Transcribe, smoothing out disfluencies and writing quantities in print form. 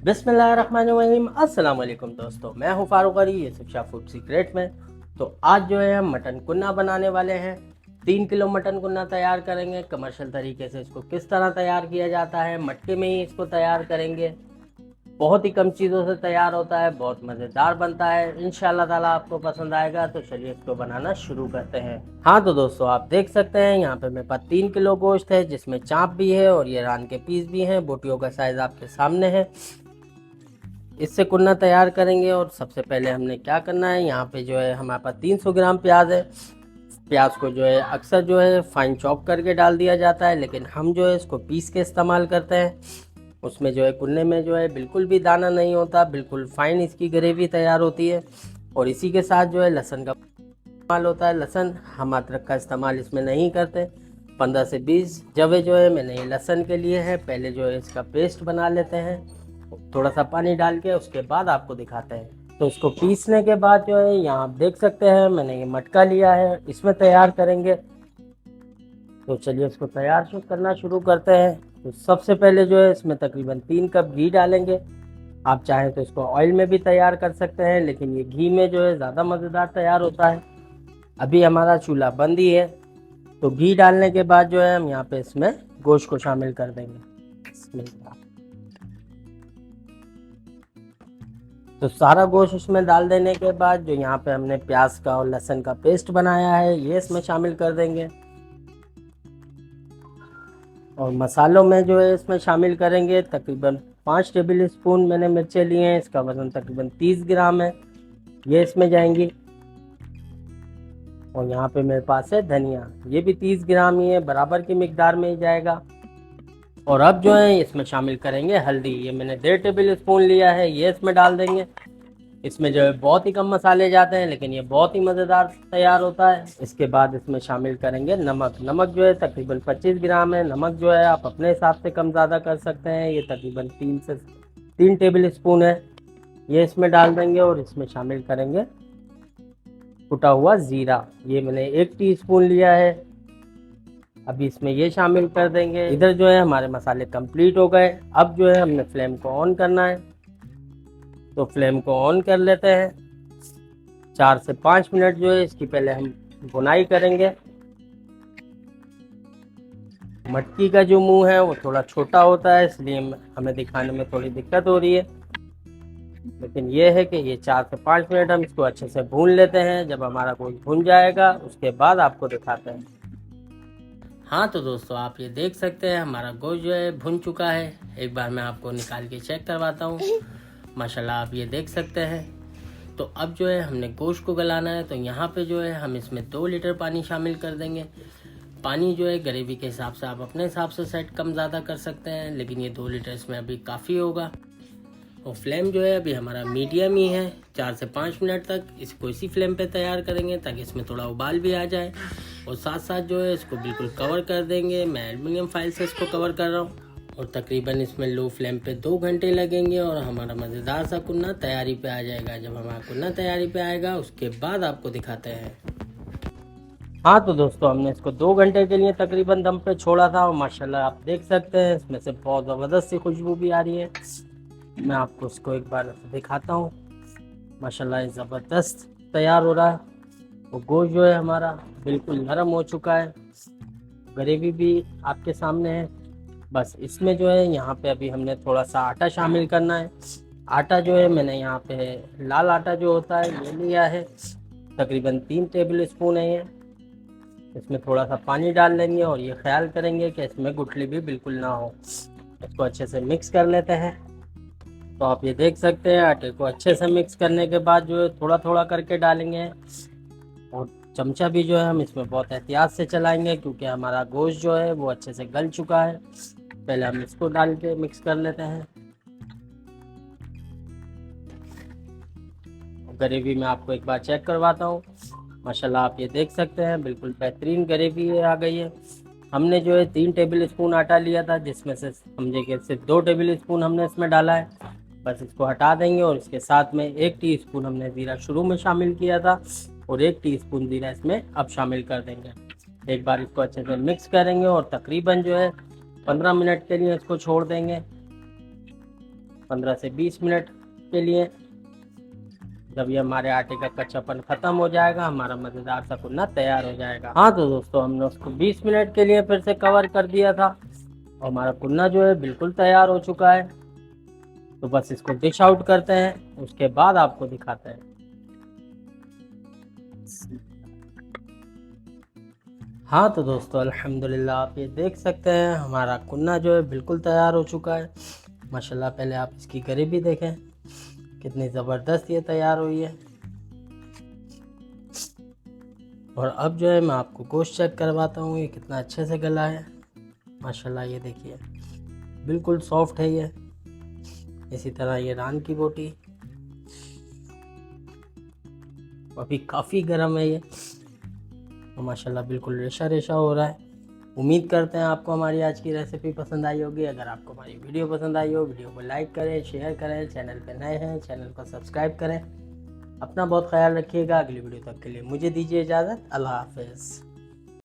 बिस्मिल्लाहिर्रहमानिर्रहीम। अस्सलाम वालेकुम दोस्तों, मैं हूं फारूक अली, ये शिक्षा फूड सीक्रेट में। तो आज जो है हम मटन कुन्ना बनाने वाले हैं। 3 किलो मटन कुन्ना तैयार करेंगे। कमर्शियल तरीके से इसको किस तरह तैयार किया जाता है, मटके में ही इसको तैयार करेंगे। बहुत ही कम चीज़ों से तैयार होता है, बहुत मज़ेदार बनता है। इंशाल्लाह ताला आपको पसंद आएगा। तो चलिए इसको बनाना शुरू करते हैं। हाँ तो दोस्तों, आप देख सकते हैं यहाँ पे मेरे पास 3 किलो गोश्त है, जिसमें चाँप भी है और ये रान के पीस भी हैं। बोटियों का साइज़ आपके सामने है। इससे कुन्ना तैयार करेंगे। और सबसे पहले हमने क्या करना है, यहाँ पे जो है हमारे पास 300 ग्राम प्याज है। प्याज को जो है अक्सर जो है फाइन चॉप करके डाल दिया जाता है, लेकिन हम जो है इसको पीस के इस्तेमाल करते हैं। उसमें जो है कुन्ने में जो है बिल्कुल भी दाना नहीं होता, बिल्कुल फाइन इसकी ग्रेवी तैयार होती है। और इसी के साथ जो है लहसुन का इस्तेमाल होता है। लहसुन हम अदरक का इस्तेमाल इसमें नहीं करते। 15 से 20 जवे जो है मैंने ये लहसुन के लिए है। पहले जो है इसका पेस्ट बना लेते हैं, थोड़ा सा पानी डाल के, उसके बाद आपको दिखाते हैं। तो इसको पीसने के बाद जो है यहाँ आप देख सकते हैं मैंने ये मटका लिया है, इसमें तैयार करेंगे। तो चलिए इसको तैयार करना शुरू करते हैं। तो सबसे पहले जो है इसमें तकरीबन 3 कप घी डालेंगे। आप चाहें तो इसको ऑयल में भी तैयार कर सकते हैं, लेकिन ये घी में जो है ज़्यादा मज़ेदार तैयार होता है। अभी हमारा चूल्हा बंद ही है। तो घी डालने के बाद जो है हम यहाँ पे इसमें गोश्त को शामिल कर देंगे। तो सारा गोश्त इसमें डाल देने के बाद जो यहाँ पे हमने प्याज का और लहसुन का पेस्ट बनाया है, ये इसमें शामिल कर देंगे। और मसालों में जो है इसमें शामिल करेंगे तकरीबन 5 टेबल स्पून मैंने मिर्चें लिए हैं। इसका वज़न तकरीबन 30 ग्राम है, ये इसमें जाएंगी। और यहाँ पे मेरे पास है धनिया, ये भी 30 ग्राम ही है, बराबर की मिकदार में ही जाएगा। और अब जो है इसमें शामिल करेंगे हल्दी, ये मैंने 1.5 टेबल स्पून लिया है, ये इसमें डाल देंगे। इसमें जो है बहुत ही कम मसाले जाते हैं, लेकिन ये बहुत ही मज़ेदार तैयार होता है। इसके बाद इसमें शामिल करेंगे नमक। नमक जो है तकरीबन 25 ग्राम है। नमक जो है आप अपने हिसाब से कम ज़्यादा कर सकते हैं। ये तकरीबन 3 टेबल स्पून है, ये इसमें डाल देंगे। और इसमें शामिल करेंगे कुटा हुआ ज़ीरा, ये मैंने 1 टीस्पून लिया है, अभी इसमें ये शामिल कर देंगे। इधर जो है हमारे मसाले कंप्लीट हो गए। अब जो है हमने फ्लेम को ऑन करना है। तो फ्लेम को ऑन कर लेते हैं। 4 से 5 मिनट जो है इसकी पहले हम भुनाई करेंगे। मटकी का जो मुंह है वो थोड़ा छोटा होता है, इसलिए हमें दिखाने में थोड़ी दिक्कत हो रही है। लेकिन ये है कि ये 4 से 5 मिनट हम इसको अच्छे से भून लेते हैं। जब हमारा गोश्त भुन जाएगा उसके बाद आपको दिखाते हैं। हाँ तो दोस्तों, आप ये देख सकते हैं हमारा गोश्त जो है भुन चुका है। एक बार मैं आपको निकाल के चेक करवाता हूँ। माशाल्लाह आप ये देख सकते हैं। तो अब जो है हमने गोश्त को गलाना है। तो यहाँ पे जो है हम इसमें 2 लीटर पानी शामिल कर देंगे। पानी जो है ग्रेवी के हिसाब से आप अपने हिसाब से सेट कम ज़्यादा कर सकते हैं, लेकिन ये 2 लीटर इसमें अभी काफ़ी होगा। और फ्लेम जो है अभी हमारा मीडियम ही है। 4 से 5 मिनट तक इसको इसी फ्लेम पे तैयार करेंगे, ताकि इसमें थोड़ा उबाल भी आ जाए। और साथ साथ जो है इसको बिल्कुल कवर कर देंगे। मैं एल्युमिनियम फाइल से इसको कवर कर रहा हूँ। और तकरीबन इसमें लो फ्लेम पे 2 घंटे लगेंगे और हमारा मज़ेदार सा कुन्ना तैयारी पे आ जाएगा। जब हमारा कुन्ना तैयारी पे आएगा उसके बाद आपको दिखाते हैं। हाँ तो दोस्तों, हमने इसको 2 घंटे के लिए तकरीबन दम पे छोड़ा था। और माशाल्लाह आप देख सकते हैं इसमें से बहुत ज़बरदस्त सी खुशबू भी आ रही है। मैं आपको इसको एक बार दिखाता हूँ। माशाल्लाह ज़बरदस्त तैयार हो रहा है। वो गोश्त जो है हमारा बिल्कुल नरम हो चुका है। ग्रेवी भी आपके सामने है। बस इसमें जो है यहाँ पे अभी हमने थोड़ा सा आटा शामिल करना है। आटा जो है मैंने यहाँ पे लाल आटा जो होता है ये लिया है, तकरीबन 3 टेबल स्पून है ये। इसमें थोड़ा सा पानी डाल लेंगे और ये ख्याल करेंगे कि इसमें गुठली भी बिल्कुल ना हो। इसको अच्छे से मिक्स कर लेते हैं। तो आप ये देख सकते हैं आटे को अच्छे से मिक्स करने के बाद जो है थोड़ा थोड़ा करके डालेंगे। और चमचा भी जो है हम इसमें बहुत एहतियात से चलाएंगे, क्योंकि हमारा गोश्त जो है वो अच्छे से गल चुका है। पहले हम इसको डाल के मिक्स कर लेते हैं। ग्रेवी में आपको एक बार चेक करवाता हूँ। माशाल्लाह आप ये देख सकते हैं बिल्कुल बेहतरीन ग्रेवी आ गई है। हमने जो है 3 टेबल स्पून आटा लिया था, जिसमें से समझे कि सिर्फ 2 टेबल स्पून हमने इसमें डाला है। बस इसको हटा देंगे। और इसके साथ में 1 टीस्पून हमने ज़ीरा शुरू में शामिल किया था, और 1 टीस्पून ज़ीरा इसमें अब शामिल कर देंगे। एक बार इसको अच्छे से मिक्स करेंगे और तकरीबन जो है 15 मिनट के लिए इसको छोड़ देंगे। 15 से 20 मिनट के लिए। जब ये हमारे आटे का कच्चापन खत्म हो जाएगा, हमारा मज़ेदार सा कुन्ना तैयार हो जाएगा। हाँ तो दोस्तों, हमने उसको 20 मिनट के लिए फिर से कवर कर दिया था और हमारा कुन्ना जो है बिल्कुल तैयार हो चुका है। तो बस इसको डिश आउट करते हैं, उसके बाद आपको दिखाते हैं। हाँ तो दोस्तों, अल्हम्दुलिल्लाह आप ये देख सकते हैं हमारा कुन्ना जो है बिल्कुल तैयार हो चुका है। माशाल्लाह, पहले आप इसकी ग्रेवी देखें कितनी ज़बरदस्त ये तैयार हुई है। और अब जो है मैं आपको गोश्त चेक करवाता हूँ, ये कितना अच्छे से गला है। माशाल्लाह ये देखिए बिल्कुल सॉफ्ट है ये। इसी तरह ये नान की बोटी अभी काफ़ी गर्म है ये, तो माशाल्लाह बिल्कुल रेशा रेशा हो रहा है। उम्मीद करते हैं आपको हमारी आज की रेसिपी पसंद आई होगी। अगर आपको हमारी वीडियो पसंद आई हो, वीडियो को लाइक करें, शेयर करें। चैनल पे नए हैं, चैनल को सब्सक्राइब करें। अपना बहुत ख्याल रखिएगा। अगली वीडियो तक के लिए मुझे दीजिए इजाज़त। अल्लाह हाफ़िज़।